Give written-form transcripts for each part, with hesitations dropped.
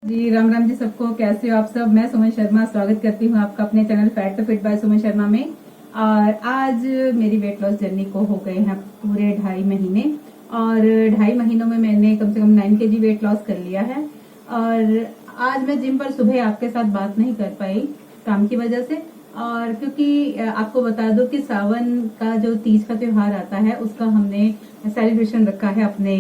जी राम राम जी सबको। कैसे हो आप सब? मैं सुमन शर्मा स्वागत करती हूँ आपका अपने चैनल फैट तो फिट बाय सुमन शर्मा में। और आज मेरी वेट लॉस जर्नी को हो गए हैं पूरे 2.5 महीने। और 2.5 महीनों में मैंने कम से कम 9 kg वेट लॉस कर लिया है। और आज मैं जिम पर सुबह आपके साथ बात नहीं कर पाई काम की वजह से। और क्योंकि आपको बता दो कि सावन का जो तीज का त्योहार आता है उसका हमने सेलिब्रेशन रखा है अपने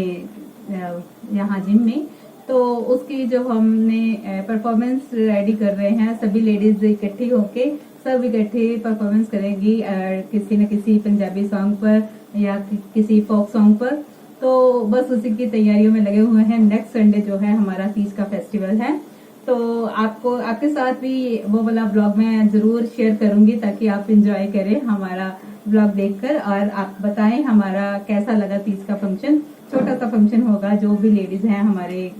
यहाँ जिम में। तो उसकी जो हमने परफॉर्मेंस रेडी कर रहे हैं, सभी लेडीज इकट्ठी होके सब इकट्ठे परफॉर्मेंस करेंगी किसी न किसी पंजाबी सॉन्ग पर या किसी फोक सॉन्ग पर। तो बस उसी की तैयारियों में लगे हुए हैं। नेक्स्ट संडे जो है हमारा तीज का फेस्टिवल है, तो आपको आपके साथ भी वो वाला ब्लॉग मैं जरूर शेयर करूंगी ताकि आप इंजॉय करें हमारा ब्लॉग देखकर। और आप बताएं हमारा कैसा लगा तीज का फंक्शन। छोटा सा फंक्शन होगा, जो भी लेडीज हैं हमारे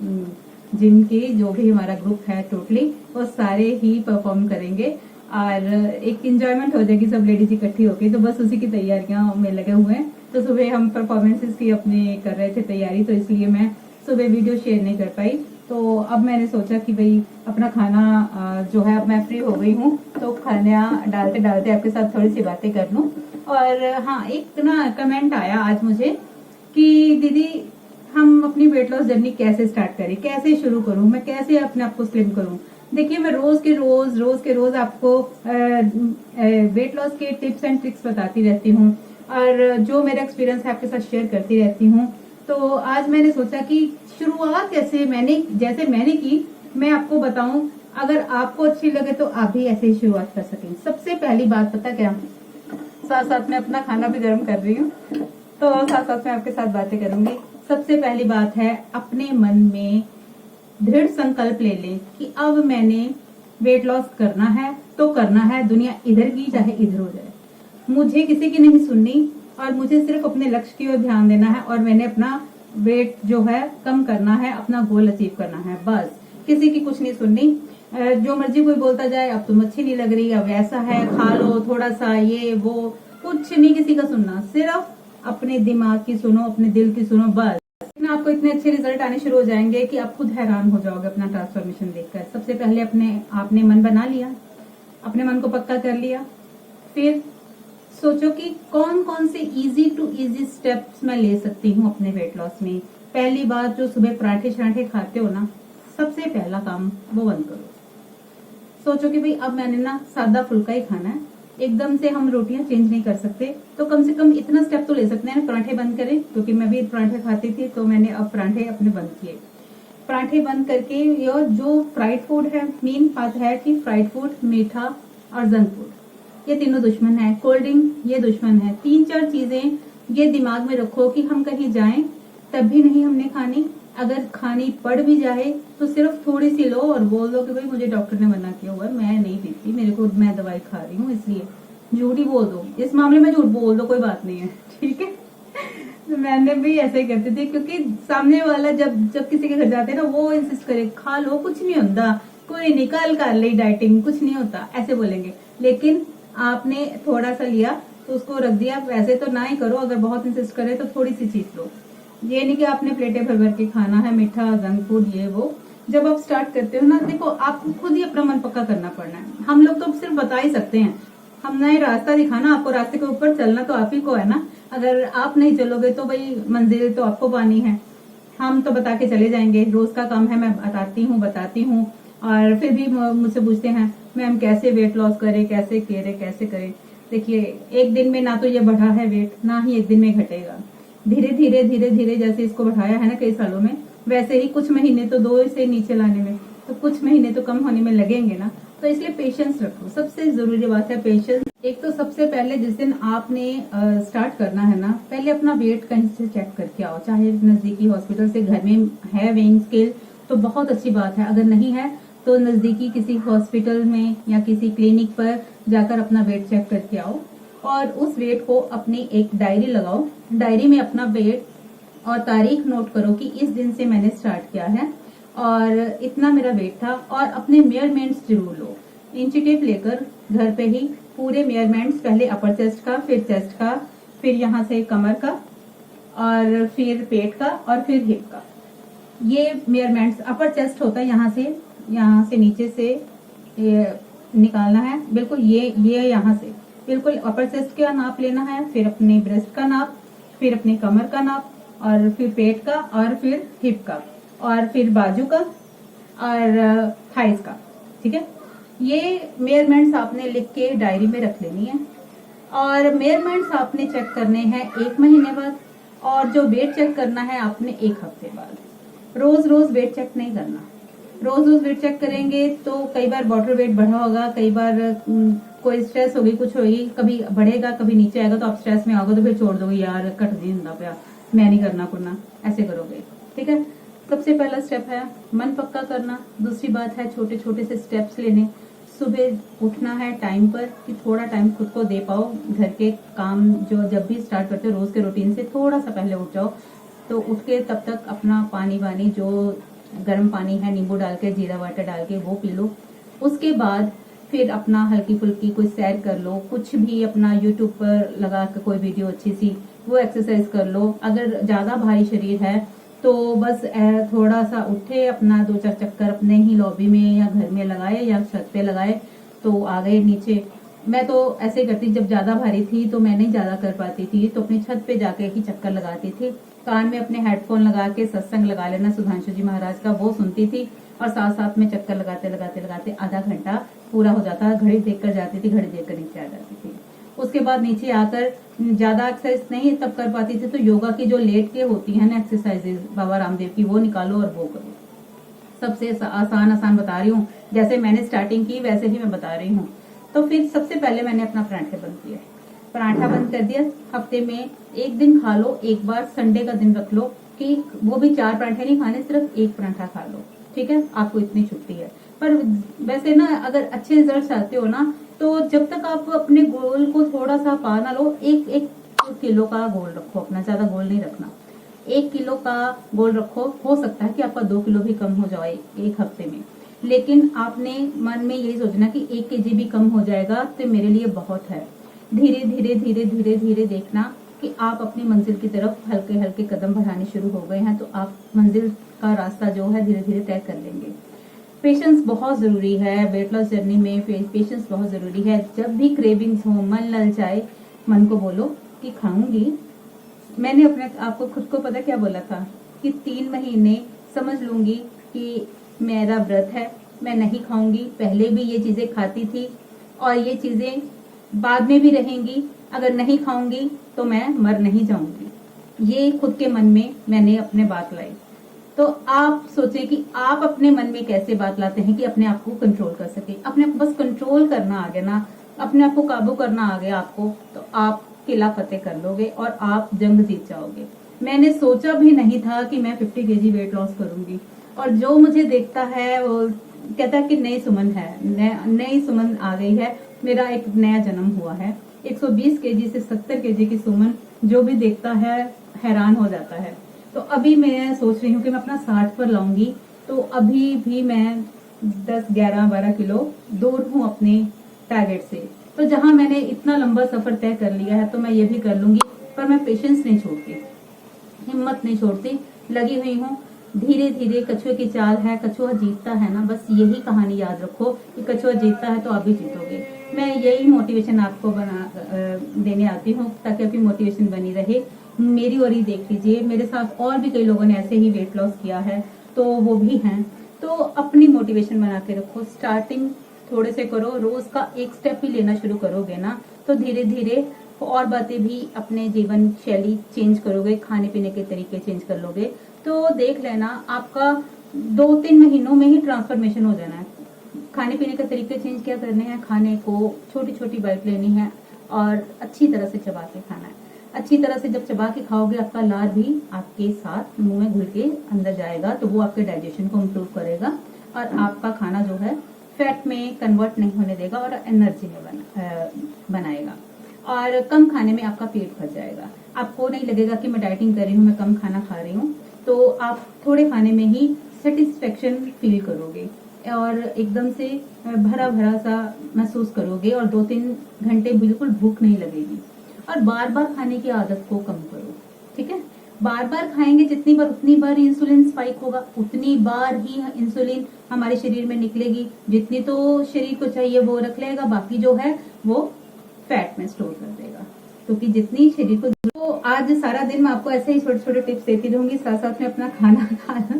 जिम के, जो भी हमारा ग्रुप है टोटली वो सारे ही परफॉर्म करेंगे और एक एंजॉयमेंट हो जाएगी सब लेडीज इकट्ठी होके। तो बस उसी की तैयारियां में लगे हुए हैं। तो सुबह हम परफॉर्मेंसेस की अपने कर रहे थे तैयारी, तो इसलिए मैं सुबह वीडियो शेयर नहीं कर पाई। तो अब मैंने सोचा कि भाई अपना खाना जो है, अब मैं फ्री हो गई हूँ तो खाना डालते डालते आपके साथ थोड़ी सी बातें कर लूं। और हाँ, एक ना कमेंट आया आज मुझे कि दीदी हम अपनी वेट लॉस जर्नी कैसे स्टार्ट करें, कैसे शुरू करूं, मैं कैसे अपने आप को स्लिम करूं। देखिए, मैं रोज के रोज आपको वेट लॉस के टिप्स एंड ट्रिक्स बताती रहती हूँ और जो मेरा एक्सपीरियंस है आपके साथ शेयर करती रहती हूँ। तो आज मैंने सोचा कि शुरुआत जैसे मैंने की मैं आपको बताऊं। अगर आपको अच्छी लगे तो आप भी ऐसे ही शुरुआत कर सकें। सबसे पहली बात पता क्या, साथ साथ में अपना खाना भी गर्म कर रही हूँ तो साथ साथ में आपके साथ बातें करूंगी। सबसे पहली बात है, अपने मन में दृढ़ संकल्प ले लें कि अब मैंने वेट लॉस करना है तो करना है, दुनिया इधर की चाहे इधर हो जाए। मुझे किसी की नहीं सुननी और मुझे सिर्फ अपने लक्ष्य की ओर ध्यान देना है और मैंने अपना वेट जो है कम करना है, अपना गोल अचीव करना है। बस किसी की कुछ नहीं सुननी। जो मर्जी कोई बोलता जाए, अब तुम अच्छी नहीं लग रही, अब ऐसा है, खा लो थोड़ा सा, ये वो, कुछ नहीं किसी का सुनना। सिर्फ अपने दिमाग की सुनो, अपने दिल की सुनो। बस आपको इतने अच्छे रिजल्ट आने शुरू हो जाएंगे कि आप खुद हैरान हो जाओगे अपना ट्रांसफॉर्मेशन देखकर। सबसे पहले आपने मन बना लिया, अपने मन को पक्का कर लिया। फिर सोचो कि कौन कौन से इजी टू इजी स्टेप्स मैं ले सकती हूँ अपने वेट लॉस में। पहली बात, जो सुबह पराठे शराठे खाते हो ना, सबसे पहला काम वो बंद करो। सोचो कि भाई अब मैंने ना सादा फुल्का ही खाना है, एकदम से हम रोटियां चेंज नहीं कर सकते, तो कम से कम इतना स्टेप तो ले सकते हैं ना, पराठे बंद करें। क्योंकि मैं भी पराठे खाती थी तो मैंने अब पराठे अपने बंद किए। पराठे बंद करके जो फ्राइड फूड है, मेन बात है कि फ्राइड फूड, मीठा और जंक फूड, ये तीनों दुश्मन है। कोल्ड ड्रिंक ये दुश्मन है। 3-4 चीजें ये दिमाग में रखो कि हम कहीं जाएं तब भी नहीं हमने खानी। अगर खानी पड़ भी जाए तो सिर्फ थोड़ी सी लो और बोल दो कि भाई मुझे डॉक्टर ने मना किया हुआ है, मैं नहीं पीती, मैं दवाई खा रही हूँ, इसलिए झूठ ही बोल दो। इस मामले में झूठ बोल दो, कोई बात नहीं है, ठीक है। तो मैंने भी ऐसे ही करती थी, क्योंकि सामने वाला जब किसी के घर जाते हैं ना, वो इंसिस्ट करे खा लो, कुछ नहीं होता, कोई नहीं, कल कर ले डाइटिंग, कुछ नहीं होता, ऐसे बोलेंगे। लेकिन आपने थोड़ा सा लिया तो उसको रख दिया। वैसे तो ना ही करो, अगर बहुत इंसिस्ट करे तो थोड़ी सी चीज लो। ये नहीं कि आपने प्लेटें भर भर के खाना है, मीठा जंक फूड ये वो। जब आप स्टार्ट करते हो ना, देखो आपको खुद ही अपना मन पक्का करना पड़ना है। हम लोग तो सिर्फ बता ही सकते हैं, हमने रास्ता दिखाना आपको, रास्ते के ऊपर चलना तो आप ही को है ना। अगर आप नहीं चलोगे तो भाई मंजिल तो आपको पानी है। हम तो बता के चले जाएंगे, रोज का काम है, मैं बताती हूँ। और फिर भी मुझसे पूछते हैं मैम कैसे वेट लॉस करें, कैसे करें। देखिए, एक दिन में ना तो ये बढ़ा है वेट, ना ही एक दिन में घटेगा। धीरे धीरे जैसे इसको बढ़ाया है ना कई सालों में, वैसे ही कुछ महीने तो 2 से नीचे लाने में, तो कुछ महीने तो कम होने में लगेंगे ना। तो इसलिए पेशेंस रखो, सबसे जरूरी बात है पेशेंस। एक तो सबसे पहले जिस दिन आपने स्टार्ट करना है ना, पहले अपना वेट कहीं से चेक करके आओ। चाहे नजदीकी हॉस्पिटल से, घर में है वेइंग स्केल तो बहुत अच्छी बात है, अगर नहीं है तो नजदीकी किसी हॉस्पिटल में या किसी क्लिनिक पर जाकर अपना वेट चेक करके आओ। और उस वेट को अपनी एक डायरी लगाओ, डायरी में अपना वेट और तारीख नोट करो कि इस दिन से मैंने स्टार्ट किया है और इतना मेरा वेट था। और अपने मेजरमेंट्स जरूर लो, इंची टेप लेकर घर पे ही पूरे मेजरमेंट्स, पहले अपर चेस्ट का, फिर चेस्ट का, फिर यहाँ से कमर का, और फिर पेट का, और फिर हिप का। ये मेजरमेंट्स अपर चेस्ट होता है, यहाँ से नीचे से ये निकालना है, बिल्कुल ये यहाँ से बिल्कुल अपर चेस्ट का नाप लेना है, फिर अपने ब्रेस्ट का नाप, फिर अपने कमर का नाप, और फिर पेट का, और फिर हिप का, और फिर बाजू का, और थाइस का। ठीक है, ये मेजरमेंट्स आपने लिख के डायरी में रख लेनी है। और मेजरमेंट्स आपने चेक करने हैं 1 महीने बाद, और जो वेट चेक करना है आपने 1 हफ्ते बाद। रोज रोज वेट चेक नहीं करना। रोज रोज वेट चेक करेंगे तो कई बार बॉडी वेट बढ़ा होगा, कई बार कोई स्ट्रेस होगी, कुछ होगी, कभी बढ़ेगा कभी नीचे आएगा, तो आप स्ट्रेस में आओगे तो फिर छोड़ दोगे, यार कट दी हुंदा पिया, मैं नहीं करना कुरना, ऐसे करोगे। ठीक है, सबसे पहला स्टेप है मन पक्का करना। दूसरी बात है छोटे छोटे से स्टेप्स लेने। सुबह उठना है टाइम पर, कि थोड़ा टाइम खुद को दे पाओ। घर के काम जो जब भी स्टार्ट करते हो रोज के रूटीन से थोड़ा सा पहले उठ जाओ, तो उठ के तब तक अपना पानी वानी, जो गर्म पानी है नींबू डाल के, जीरा वाटर डाल के, वो पी लो। उसके बाद फिर अपना हल्की फुल्की कोई सैर कर लो, कुछ भी अपना यूट्यूब पर लगा के कोई वीडियो अच्छी सी वो एक्सरसाइज कर लो। अगर ज्यादा भारी शरीर है तो बस थोड़ा सा उठे, अपना 2-4 चक्कर अपने ही लॉबी में या घर में लगाए या छत पे लगाए, तो आ गए नीचे। मैं तो ऐसे करती, जब ज्यादा भारी थी तो मैं नहीं ज्यादा कर पाती थी, तो अपनी छत पे जाके ही चक्कर लगाती थी। कान में अपने हेडफोन लगा के सत्संग लगा लेना सुधांशु जी महाराज का, वो सुनती थी, और साथ साथ में चक्कर लगाते लगाते लगाते आधा घंटा पूरा हो जाता। घड़ी देख कर जाती थी, घड़ी देख कर नीचे आ जाती थी। उसके बाद नीचे आकर ज्यादा एक्सरसाइज नहीं तब कर पाती थी, तो योगा की जो लेट के होती है ना एक्सरसाइजेज बाबा रामदेव की, वो निकालो और वो करो। सबसे आसान बता रही हूँ, जैसे मैंने स्टार्टिंग की वैसे ही मैं बता रही हूँ। तो फिर सबसे पहले मैंने अपना पराठे बंद किया, पराठा बंद कर दिया। हफ्ते में 1 दिन खा लो, एक बार संडे का दिन रख लो, कि वो भी 4 पराठे नहीं खाने, सिर्फ 1 पराठा खा लो। ठीक है, आपको इतनी छुट्टी है। पर वैसे ना अगर अच्छे रिजल्ट चाहते हो ना, तो जब तक आप अपने गोल को थोड़ा सा पा ना लो, 1 किलो का गोल रखो अपना, ज्यादा गोल नहीं रखना। 1 किलो का गोल रखो, हो सकता है कि आपका 2 किलो भी कम हो जाए 1 हफ्ते में, लेकिन आपने मन में यही सोचना कि 1 केजी भी कम हो जाएगा तो मेरे लिए बहुत है। धीरे धीरे धीरे धीरे धीरे देखना कि आप अपनी मंजिल की तरफ हल्के हल्के कदम बढ़ाने शुरू हो गए हैं, तो आप मंजिल का रास्ता जो है धीरे धीरे तय कर लेंगे। पेशेंस बहुत जरूरी है वेट लॉस जर्नी में, पेशेंस बहुत जरूरी है। जब भी क्रेविंग्स हो, मन ललचाए, मन को बोलो कि खाऊंगी। मैंने अपने आपको खुद को पता क्या बोला था, कि 3 महीने समझ लूंगी कि मेरा व्रत है, मैं नहीं खाऊंगी। पहले भी ये चीजें खाती थी और ये चीजें बाद में भी रहेंगी। अगर नहीं खाऊंगी तो मैं मर नहीं जाऊंगी। ये खुद के मन में मैंने अपने बात लाई। तो आप सोचें कि आप अपने मन में कैसे बात लाते हैं कि अपने आप को कंट्रोल कर सके। अपने आप को बस कंट्रोल करना आ गया ना, अपने आप को काबू करना आ गया आपको, तो आप किला फतेह कर लोगे और आप जंग जीत जाओगे। मैंने सोचा भी नहीं था कि मैं 50 केजी वेट लॉस करूंगी, और जो मुझे देखता है वो कहता है कि नई सुमन है, नई सुमन आ गई है, मेरा एक नया जन्म हुआ है। 120 केजी से 70 केजी की सुमन जो भी देखता है हैरान हो जाता है। तो अभी मैं सोच रही हूँ कि मैं अपना 60 पर लाऊंगी, तो अभी भी मैं 10, 11, 12 किलो दूर हूँ अपने टारगेट से। तो जहां मैंने इतना लंबा सफर तय कर लिया है तो मैं ये भी कर लूंगी, पर मैं पेशेंस नहीं छोड़ती, हिम्मत नहीं छोड़ती, लगी हुई हूँ। धीरे धीरे कछुए की चाल है, कछुआ जीतता है ना, बस यही कहानी याद रखो कि कछुआ जीतता है तो आप भी जीतोगे। मैं यही मोटिवेशन आपको देने आती हूँ ताकि आपकी मोटिवेशन बनी रहे। मेरी और ही देख लीजिए, मेरे साथ और भी कई लोगों ने ऐसे ही वेट लॉस किया है, तो वो भी हैं। तो अपनी मोटिवेशन बना के रखो, स्टार्टिंग थोड़े से करो, रोज का एक स्टेप ही लेना शुरू करोगे ना, तो धीरे धीरे और बातें भी अपने जीवन शैली चेंज करोगे, खाने पीने के तरीके चेंज कर लोगे, तो देख लेना आपका 2-3 महीनों में ही ट्रांसफॉर्मेशन हो जाना है। खाने पीने के तरीके चेंज क्या करने हैं, खाने को छोटी छोटी बाइट लेनी है और अच्छी तरह से चबा के खाना है। अच्छी तरह से जब चबा के खाओगे, आपका लार भी आपके साथ मुंह में घुल के अंदर जाएगा, तो वो आपके डाइजेशन को इम्प्रूव करेगा और आपका खाना जो है फैट में कन्वर्ट नहीं होने देगा और एनर्जी में बनाएगा। और कम खाने में आपका पेट भर जाएगा। आपको नहीं लगेगा कि मैं डाइटिंग कर रही हूँ, मैं कम खाना खा रही हूँ, तो आप थोड़े खाने में ही सेटिस्फेक्शन फील करोगे और एकदम से भरा भरा सा महसूस करोगे और 2-3 घंटे बिल्कुल भूख नहीं लगेगी। और बार बार खाने की आदत को कम करो, ठीक है। बार बार खाएंगे जितनी बार उतनी बार इंसुलिन स्पाइक होगा, उतनी बार ही इंसुलिन हमारे शरीर में निकलेगी, जितनी तो शरीर को चाहिए वो रख लेगा, बाकी जो है वो फैट में स्टोर कर देगा। क्योंकि जितनी शरीर को, तो आज सारा दिन मैं आपको ऐसे ही छोटे छोटे टिप्स देती रहूंगी, साथ साथ में अपना खाना खाना।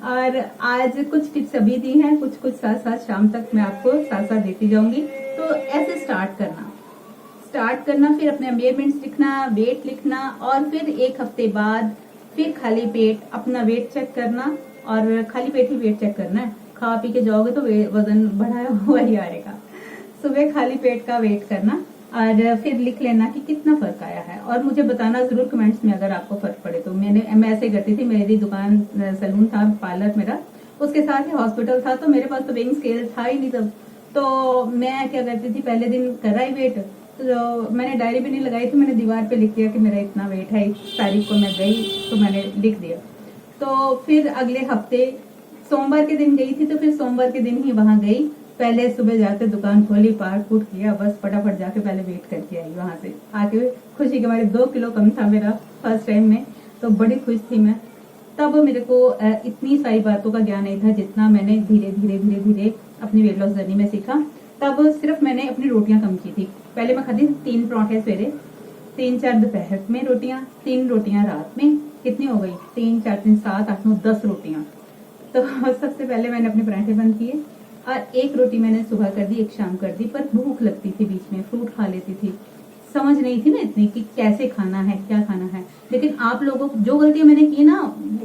और आज कुछ टिप्स अभी दी हैं, कुछ कुछ साथ साथ शाम तक मैं आपको साथ साथ देती जाऊंगी। तो ऐसे स्टार्ट करना, फिर अपने मेजरमेंट्स लिखना, वेट लिखना, और फिर एक हफ्ते बाद फिर खाली पेट अपना वेट चेक करना। और खाली पेट ही वेट चेक करना है, खा पी के जाओगे तो वजन बढ़ाया हुआ ही आएगा। सुबह खाली पेट का वेट करना और फिर लिख लेना कि कितना फर्क आया है, और मुझे बताना जरूर कमेंट्स में अगर आपको फर्क पड़े तो। मैं ऐसे करती थी, मेरी दुकान सैलून था, पार्लर मेरा, उसके साथ ही हॉस्पिटल था, तो मेरे पास तो वेइंग स्केल था ही नहीं तब। तो मैं क्या करती थी, पहले दिन करा ही वेट, तो मैंने डायरी भी नहीं लगाई थी, मैंने दीवार पे लिख दिया कि मेरा इतना वेट है, इस तारीख को मैं गई तो मैंने लिख दिया। तो फिर अगले हफ्ते सोमवार के दिन गई थी, तो फिर सोमवार के दिन ही वहां गई, पहले सुबह जाकर दुकान खोली, पार्क फूट किया, बस फटाफट जाके पहले वेट करके आई। वहां से आके खुशी के मारे 2 किलो कम था मेरा फर्स्ट टाइम में, तो बड़ी खुश थी मैं। तब मेरे को इतनी सारी बातों का ज्ञान नहीं था जितना मैंने धीरे धीरे धीरे धीरे अपनी वेट लॉस जर्नी में सीखा। तब सिर्फ मैंने अपनी रोटियां कम की थी। पहले मैं खाती थी 3 पराठे सवेरे, 3-4 दोपहर में रोटियां, 3 रोटियां रात में। कितनी हो गई, 3 4 3 7 8 9 10 रोटियां। तो सबसे पहले मैंने अपने पराठे बंद किए, और 1 रोटी मैंने सुबह कर दी, 1 शाम कर दी। पर भूख लगती थी, बीच में फ्रूट खा लेती थी, समझ नहीं थी ना इतनी कि कैसे खाना है, क्या खाना है। लेकिन आप लोगों जो गलतियां मैंने की ना,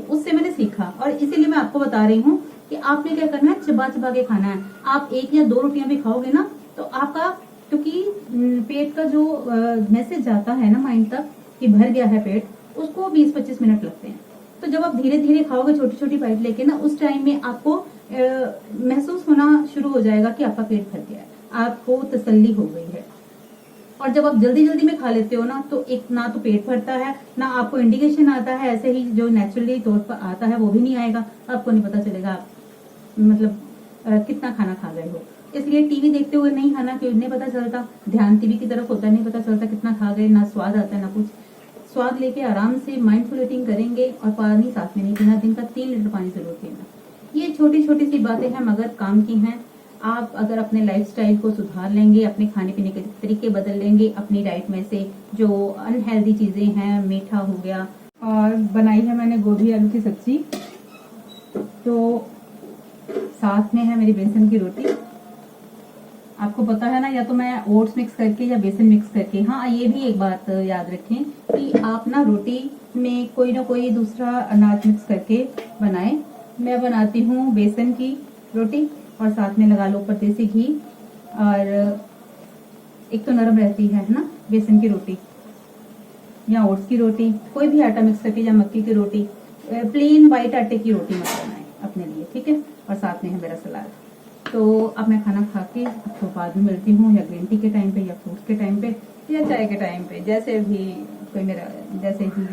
उससे मैंने सीखा, और इसीलिए मैं आपको बता रही हूँ कि आपने क्या करना है, चबा चबा के खाना है। आप 1 या 2 रोटियां भी खाओगे ना, तो आपका, क्योंकि पेट का जो मैसेज जाता है ना माइंड तक कि भर गया है पेट, उसको 20-25 मिनट लगते हैं। तो जब आप धीरे धीरे खाओगे छोटी छोटी बाइट लेके ना, उस टाइम में आपको महसूस होना शुरू हो जाएगा कि आपका पेट भर गया है, आपको तसल्ली हो गई है। और जब आप जल्दी जल्दी में खा लेते हो ना, तो एक ना तो पेट भरता है, ना आपको इंडिकेशन आता है, ऐसे ही जो नेचुरली तौर पर आता है वो भी नहीं आएगा, आपको नहीं पता चलेगा आप मतलब कितना खाना खा गए हो। इसलिए टीवी देखते हुए नहीं खाना, क्यों नहीं पता चलता, ध्यान टीवी की तरफ होता है, नहीं पता चलता कितना खा गए, ना स्वाद आता है ना कुछ। स्वाद लेके आराम से माइंडफुल ईटिंग करेंगे, और पानी साथ में नहीं पीना, दिन का 3 लीटर पानी जरूर पीना। ये छोटी छोटी सी बातें हैं मगर काम की हैं। आप अगर अपने लाइफस्टाइल को सुधार लेंगे, अपने खाने पीने के तरीके बदल लेंगे, अपनी डाइट में से जो अनहेल्दी चीजें हैं, मीठा हो गया, और बनाई है मैंने गोभी आलू की सब्जी, तो साथ में है मेरी बेसन की रोटी। आपको पता है ना, या तो मैं ओट्स मिक्स करके या बेसन मिक्स करके। हाँ, ये भी एक बात याद रखें कि आप ना रोटी में कोई ना कोई दूसरा अनाज मिक्स करके बनाएं। मैं बनाती हूँ बेसन की रोटी, और साथ में लगा लो ऊपर देसी घी, और एक तो नरम रहती है ना बेसन की रोटी, या ओट्स की रोटी, कोई भी आटा मिक्स करके, या मक्की की रोटी। प्लेन व्हाइट आटे की रोटी मत बनाएं अपने लिए, ठीक है। और साथ में है मेरा सलाद। तो अब मैं खाना खा के आपको बाद में मिलती हूँ, या ग्रीन टी के टाइम पे, या फ्रूट्स के टाइम पे, या चाय के टाइम पे, जैसे भी कोई मेरा जैसे ही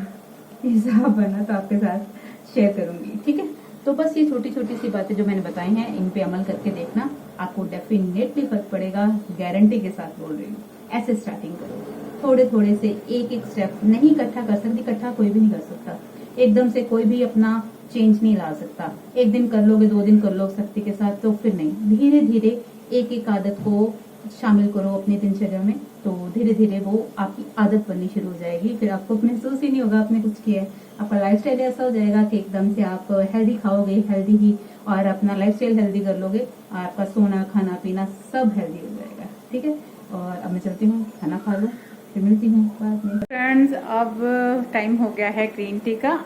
हिसाब बना तो आपके साथ शेयर करूंगी, ठीक है। तो बस ये छोटी छोटी सी बातें जो मैंने बताई हैं, इन पे अमल करके देखना, आपको डेफिनेटली फर्क पड़ेगा, गारंटी के साथ बोल रही हूँ। ऐसे स्टार्टिंग करो, थोड़े थोड़े से, एक एक स्टेप। नहीं इकट्ठा कर सकती, इकट्ठा कोई भी नहीं कर सकता, एकदम से कोई भी अपना चेंज नहीं ला सकता। एक दिन कर लोगे, 2 दिन कर लो शक्ति के साथ, तो फिर नहीं। धीरे धीरे एक एक आदत को शामिल करो अपनी दिनचर्या में, तो धीरे धीरे वो आपकी आदत बननी शुरू हो जाएगी। फिर आपको महसूस ही नहीं होगा आपने कुछ किया है। आपका लाइफस्टाइल ऐसा हो जाएगा कि एकदम से आप हेल्दी खाओगे, हेल्दी ही, और अपना लाइफस्टाइल हेल्दी कर लोगे, आपका सोना खाना पीना सब हेल्दी हो जाएगा, ठीक है। और अब मैं चलती हूँ, खाना खा लो, फिर मिलती हूँ बाद में। फ्रेंड्स, अब टाइम हो गया है ग्रीन टी का।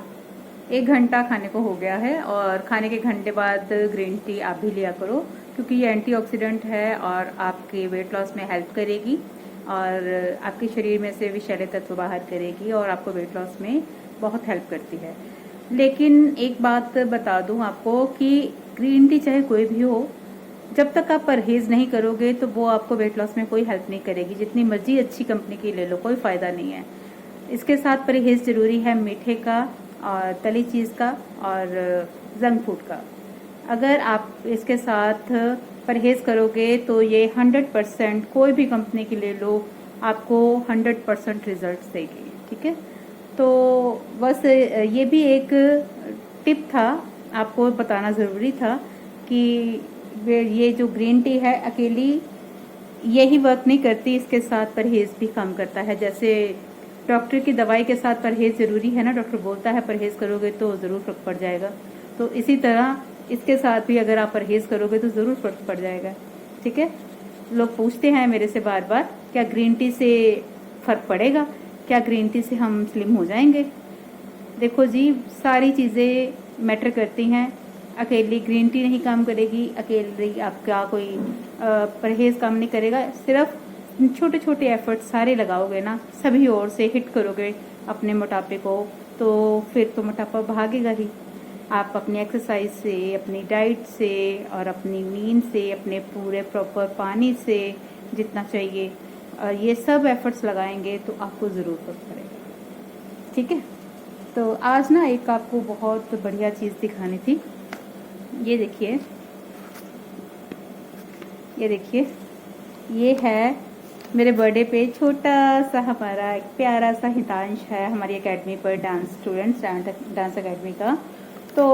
1 घंटा खाने को हो गया है, और खाने के घंटे बाद ग्रीन टी आप भी लिया करो, क्योंकि ये एंटीऑक्सीडेंट है और आपके वेट लॉस में हेल्प करेगी, और आपके शरीर में से विषैले तत्व बाहर करेगी, और आपको वेट लॉस में बहुत हेल्प करती है। लेकिन एक बात बता दूं आपको कि ग्रीन टी चाहे कोई भी हो, जब तक आप परहेज नहीं करोगे तो वो आपको वेट लॉस में कोई हेल्प नहीं करेगी। जितनी मर्जी अच्छी कंपनी की ले लो, कोई फायदा नहीं है। इसके साथ परहेज जरूरी है, मीठे का और तली चीज़ का और जंक फूड का। अगर आप इसके साथ परहेज करोगे तो ये 100%, कोई भी कंपनी की ले लो, आपको 100% रिजल्ट देगी, ठीक है। तो बस ये भी एक टिप था, आपको बताना ज़रूरी था कि ये जो ग्रीन टी है अकेली यही वर्क नहीं करती, इसके साथ परहेज़ भी काम करता है। जैसे डॉक्टर की दवाई के साथ परहेज़ ज़रूरी है ना, डॉक्टर बोलता है परहेज़ करोगे तो ज़रूर फर्क पड़ जाएगा, तो इसी तरह इसके साथ भी अगर आप परहेज़ करोगे तो ज़रूर फर्क पड़ जाएगा। ठीक है, लोग पूछते हैं मेरे से बार बार, क्या ग्रीन टी से फ़र्क पड़ेगा, क्या ग्रीन टी से हम स्लिम हो जाएंगे? देखो जी, सारी चीज़ें मैटर करती हैं। अकेली ग्रीन टी नहीं काम करेगी, अकेली आपका कोई परहेज़ काम नहीं करेगा। सिर्फ छोटे छोटे एफर्ट सारे लगाओगे ना, सभी ओर से हिट करोगे अपने मोटापे को, तो फिर तो मोटापा भागेगा ही। आप अपनी एक्सरसाइज से, अपनी डाइट से और अपनी नींद से, अपने पूरे प्रॉपर पानी से जितना चाहिए, ये सब एफर्ट्स लगाएंगे तो आपको ज़रूर फर्क पड़ेगा। ठीक है, तो आज ना एक आपको बहुत बढ़िया चीज़ दिखानी थी। ये देखिए, ये देखिए, ये है मेरे बर्थडे पे छोटा सा हमारा एक प्यारा सा हितांश है हमारी एकेडमी पर, डांस स्टूडेंट्स डांस एकेडमी का। तो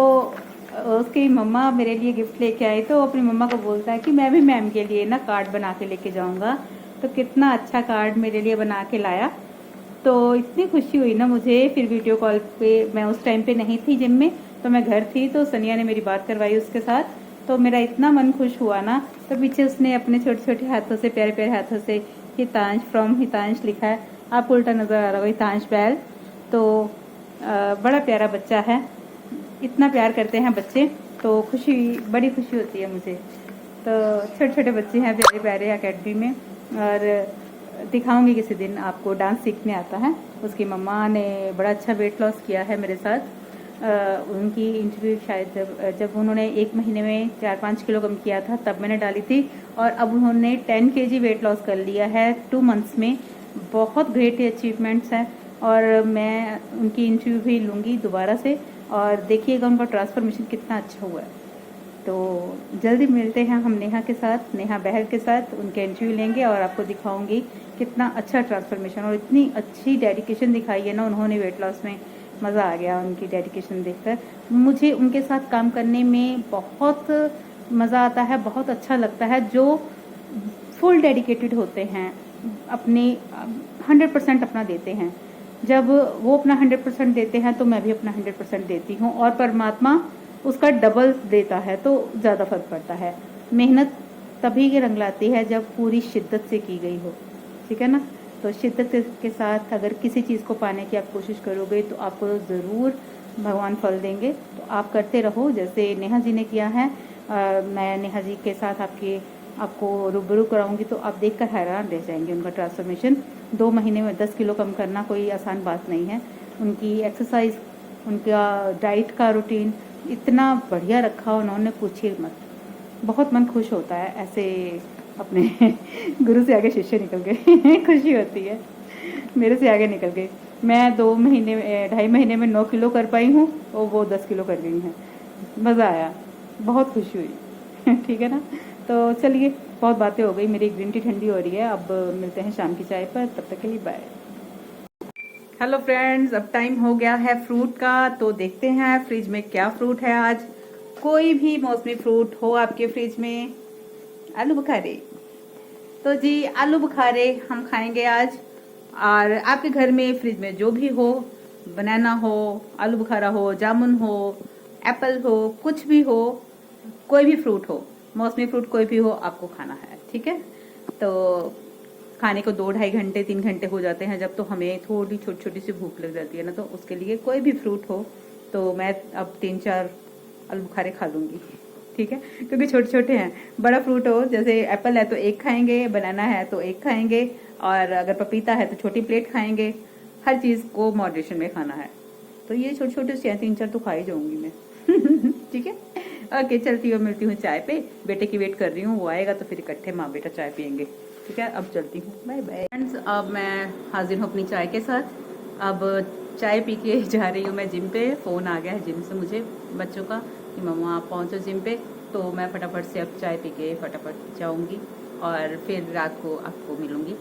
उसकी मम्मा मेरे लिए गिफ्ट लेके आई, तो अपनी मम्मा को बोलता है कि मैं भी मैम के लिए ना कार्ड बना के लेके जाऊंगा। तो कितना अच्छा कार्ड मेरे लिए बना के लाया, तो इतनी खुशी हुई ना मुझे। फिर वीडियो कॉल पे, मैं उस टाइम पे नहीं थी जिम में, तो मैं घर थी, तो सनिया ने मेरी बात करवाई उसके साथ, तो मेरा इतना मन खुश हुआ ना। तो पीछे उसने अपने छोटे छोटे हाथों से, प्यारे प्यारे हाथों से हितांश, फ्रॉम हितांश लिखा है। आपको उल्टा नजर आ रहा होगा, हितांश बैल। तो बड़ा प्यारा बच्चा है, इतना प्यार करते हैं बच्चे, तो खुशी, बड़ी खुशी होती है मुझे। तो छोटे छोटे बच्चे हैं प्यारे प्यारे एकेडमी में, और दिखाऊंगी किसी दिन आपको। डांस सीखने आता है, उसकी मम्मा ने बड़ा अच्छा वेट लॉस किया है मेरे साथ। उनकी इंटरव्यू शायद जब उन्होंने 1 महीने में 4-5 किलो कम किया था तब मैंने डाली थी, और अब उन्होंने 10 kg वेट लॉस कर लिया है 2 मंथ्स में। बहुत ग्रेट अचीवमेंट्स हैं, और मैं उनकी इंटरव्यू भी लूँगी दोबारा से, और देखिएगा उनका ट्रांसफॉर्मेशन कितना अच्छा हुआ है। तो जल्दी मिलते हैं हम नेहा के साथ, नेहा बहल के साथ, उनके इंटरव्यू लेंगे और आपको दिखाऊंगी कितना अच्छा ट्रांसफॉर्मेशन और इतनी अच्छी डेडिकेशन दिखाई है ना उन्होंने वेट लॉस में। मज़ा आ गया उनकी डेडिकेशन देखकर। मुझे उनके साथ काम करने में बहुत मज़ा आता है, बहुत अच्छा लगता है। जो फुल डेडिकेटेड होते हैं, अपने 100% अपना देते हैं। जब वो अपना 100% देते हैं तो मैं भी अपना 100% देती हूँ, और परमात्मा उसका डबल देता है, तो ज़्यादा फर्क पड़ता है। मेहनत तभी के रंग लाती है जब पूरी शिद्दत से की गई हो। ठीक है ना, तो शिद्दत के साथ अगर किसी चीज़ को पाने की आप कोशिश करोगे तो आपको ज़रूर भगवान फल देंगे। तो आप करते रहो जैसे नेहा जी ने किया है। मैं नेहा जी के साथ आपको रूबरू कराऊंगी, तो आप देखकर हैरान रह जाएंगे उनका ट्रांसफॉर्मेशन। 2 महीने में 10 किलो कम करना कोई आसान बात नहीं है। उनकी एक्सरसाइज, उनका डाइट का रूटीन इतना बढ़िया रखा उन्होंने, पूछिए मत। बहुत मन खुश होता है ऐसे अपने गुरु से आगे शिष्य निकल गए खुशी होती है, मेरे से आगे निकल गए। मैं 2.5 महीने में 9 किलो कर पाई हूँ, और वो 10 किलो कर गई हैं। मज़ा आया, बहुत खुशी हुई ठीक है ना। तो चलिए, बहुत बातें हो गई, मेरी ग्रीन टी ठंडी हो रही है। अब मिलते हैं शाम की चाय पर, तब तक के लिए बाय। हेलो फ्रेंड्स, अब टाइम हो गया है फ्रूट का, तो देखते हैं फ्रिज में क्या फ्रूट है आज। कोई भी मौसमी फ्रूट हो आपके फ्रिज में। आलू बुखारे, तो जी आलू बुखारे हम खाएंगे आज। और आपके घर में फ्रिज में जो भी हो, बनाना हो, आलू बुखारा हो, जामुन हो, एप्पल हो, कुछ भी हो, कोई भी फ्रूट हो, मौसमी फ्रूट कोई भी हो, आपको खाना है। ठीक है, तो खाने को 2-2.5 घंटे 3 घंटे हो जाते हैं जब, तो हमें थोड़ी छोटी छोटी सी भूख लग जाती है ना, तो उसके लिए कोई भी फ्रूट हो, तो मैं अब 3-4 आलू बुखारे खा लूंगी। ठीक है, क्योंकि छोटे छोटे हैं। बड़ा फ्रूट हो, जैसे एप्पल है तो 1 खाएंगे, बनाना है तो 1 खाएंगे, और अगर पपीता है तो छोटी प्लेट खाएंगे। हर चीज को मॉडरेशन में खाना है। तो ये छोटे छोटे से 3-4 तो खा ही जाऊंगी मैं ठीक है, ओके, चलती हूँ, मिलती हूँ चाय पे। बेटे की वेट कर रही हूँ, वो आएगा तो फिर इकट्ठे माँ बेटा चाय पियेंगे। ठीक है, अब चलती हूँ, बाय बाय फ्रेंड्स। अब मैं हाजिर हूँ अपनी चाय के साथ। अब चाय पी के जा रही हूँ मैं जिम पे। फ़ोन आ गया है जिम से मुझे बच्चों का कि मम्मा आप पहुँचो जिम पे, तो मैं फटाफट से अब चाय पी के फटाफट जाऊँगी, और फिर रात को आपको मिलूँगी।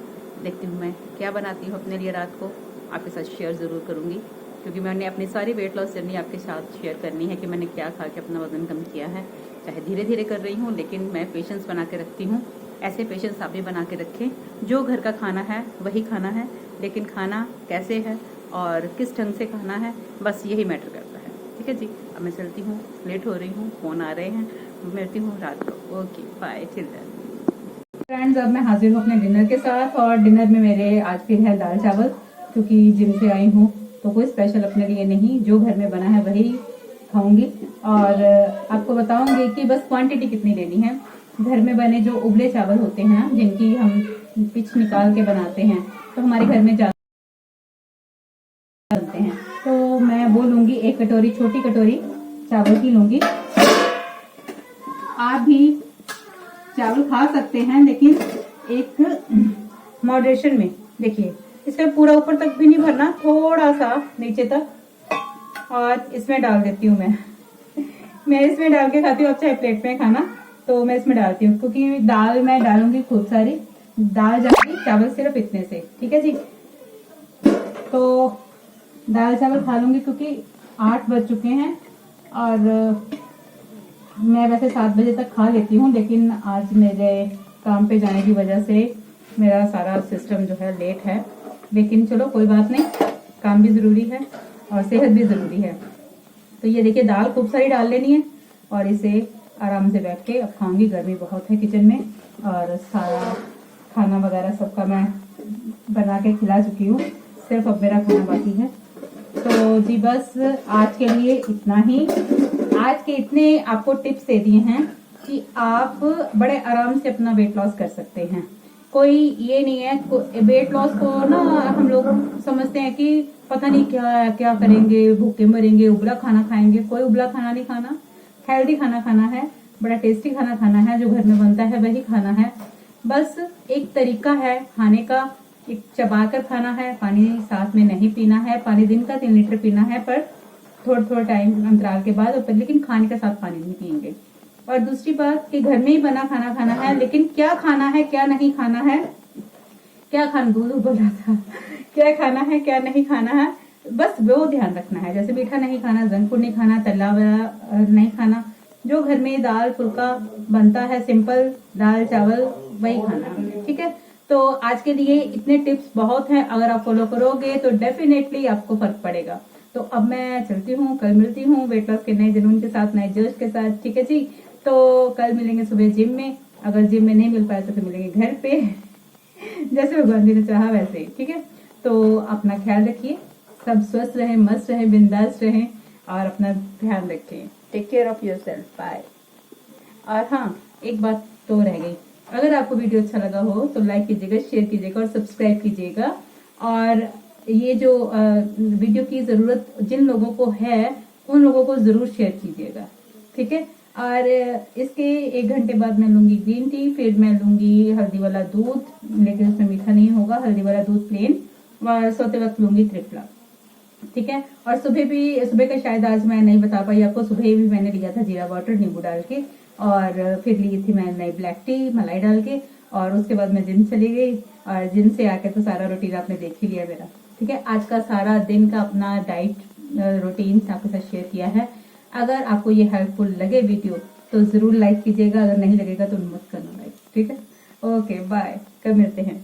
देखती हूँ मैं क्या बनाती हूँ अपने लिए रात को, आपके साथ शेयर ज़रूर करूँगी, क्योंकि मैंने अपनी सारी वेट लॉस जर्नी आपके साथ शेयर करनी है कि मैंने क्या खा के अपना वज़न कम किया है। चाहे धीरे धीरे कर रही हूँ, लेकिन मैं पेशेंस बना के रखती हूँ। ऐसे पेशेंस आप भी बना के रखें। जो घर का खाना है वही खाना है, लेकिन खाना कैसे है और किस ढंग से खाना है, बस यही मैटर करता है। ठीक है जी, अब मैं चलती हूँ, लेट हो रही हूँ, फ़ोन आ रहे हैं, मिलती हूँ रात को। Okay bye, till then. Friends, अब मैं हाजिर हूँ अपने डिनर के साथ, और डिनर में मेरे आज फिर है दाल चावल, क्योंकि जिम से आई हूँ तो कोई स्पेशल अपने लिए नहीं, जो घर में बना है वही खाऊंगी। और आपको बताऊंगी कि बस क्वांटिटी कितनी लेनी है। घर में बने जो उबले चावल होते हैं, जिनकी हम पिच निकाल के बनाते हैं, तो हमारे घर में ज्यादा बनते हैं, तो मैं वो लूंगी 1 कटोरी, छोटी कटोरी चावल की लूंगी। आप भी चावल खा सकते हैं, लेकिन एक मॉडरेशन में। देखिए, इसमें पूरा ऊपर तक भी नहीं भरना, थोड़ा सा नीचे तक, और इसमें डाल देती हूँ मैं इसमें डाल के खाती हूँ। अब चाहे प्लेट में खाना, तो मैं इसमें डालती हूँ, क्योंकि दाल मैं डालूंगी खूब सारी, दाल जाएगी, चावल सिर्फ इतने से। ठीक है जी, तो दाल चावल खा लूंगी, क्योंकि 8 बज चुके हैं, और मैं वैसे 7 बजे तक खा लेती हूँ, लेकिन आज मेरे काम पे जाने की वजह से मेरा सारा सिस्टम जो है लेट है। लेकिन चलो कोई बात नहीं, काम भी जरूरी है और सेहत भी जरूरी है। तो ये देखिए, दाल खूब सारी डाल लेनी है, और इसे आराम से बैठ के अब खाऊंगी। गर्मी बहुत है किचन में, और सारा खाना वगैरह सबका मैं बना के खिला चुकी हूँ, सिर्फ अब मेरा खाना बाकी है। तो जी बस आज के लिए इतना ही। आज के इतने आपको टिप्स दे दिए हैं कि आप बड़े आराम से अपना वेट लॉस कर सकते हैं। कोई ये नहीं है, वेट लॉस को ना हम लोग समझते हैं कि पता नहीं क्या क्या करेंगे, भूखे मरेंगे, उबला खाना खाएंगे। कोई उबला खाना नहीं खाना, हेल्दी खाना खाना है, बड़ा टेस्टी खाना खाना है, जो घर में बनता है वही खाना है। बस एक तरीका है खाने का, एक चबा कर खाना है, पानी साथ में नहीं पीना है। पानी दिन का 3 लीटर पीना है, पर थोड़ा थोड़ा टाइम अंतराल के बाद, और लेकिन खाने के साथ पानी नहीं पियेंगे। और दूसरी बात कि घर में ही बना खाना खाना है, लेकिन क्या खाना है क्या नहीं खाना है, क्या खाना, दूध बोल रहा था, क्या खाना है क्या नहीं खाना है, बस वो ध्यान रखना है। जैसे मीठा नहीं खाना, जंक फूड नहीं खाना, तला हुआ नहीं खाना, जो घर में दाल फुल्का बनता है, सिंपल दाल चावल, वही खाना है। ठीक है, तो आज के लिए इतने टिप्स बहुत हैं, अगर आप फॉलो करोगे तो डेफिनेटली आपको फर्क पड़ेगा। तो अब मैं चलती हूँ, कल मिलती हूँ वेट लॉस के नए जुनून के साथ, नए जोश के साथ। ठीक है जी, तो कल मिलेंगे सुबह जिम में, अगर जिम में नहीं मिल पाए तो फिर मिलेंगे घर पे जैसे भगवान जी ने चाहा वैसे ही। ठीक है, तो अपना ख्याल रखिए, सब स्वस्थ रहें, मस्त रहें, बिंदास रहें, और अपना ध्यान रखें। Take care of yourself, bye. और हाँ, एक बात तो रह गई, अगर आपको वीडियो अच्छा लगा हो तो लाइक कीजिएगा, शेयर कीजिएगा और सब्सक्राइब कीजिएगा। और ये जो वीडियो की जरूरत जिन लोगों को है, उन लोगों को जरूर शेयर कीजिएगा। ठीक है, और इसके 1 घंटे बाद मैं लूंगी ग्रीन टी, फिर मैं लूंगी हल्दी वाला दूध, लेकिन उसमें मीठा नहीं होगा, हल्दी वाला दूध प्लेन, और सोते वक्त लूंगी त्रिफला। ठीक है, और सुबह का शायद आज मैं नहीं बता पाई आपको, सुबह भी मैंने लिया था जीरा वाटर नींबू डाल के, और फिर ली थी मैंने ब्लैक टी मलाई डाल के, और उसके बाद मैं जिम चली गई, और जिम से आके तो सारा रूटीन आपने देख ही लिया मेरा। ठीक है, आज का सारा दिन का अपना डाइट रूटीन आपके साथ शेयर किया है। अगर आपको ये हेल्पफुल लगे वीडियो तो जरूर लाइक कीजिएगा, अगर नहीं लगेगा तो मत करना लाइक। ठीक है, ओके बाय, कल मिलते हैं।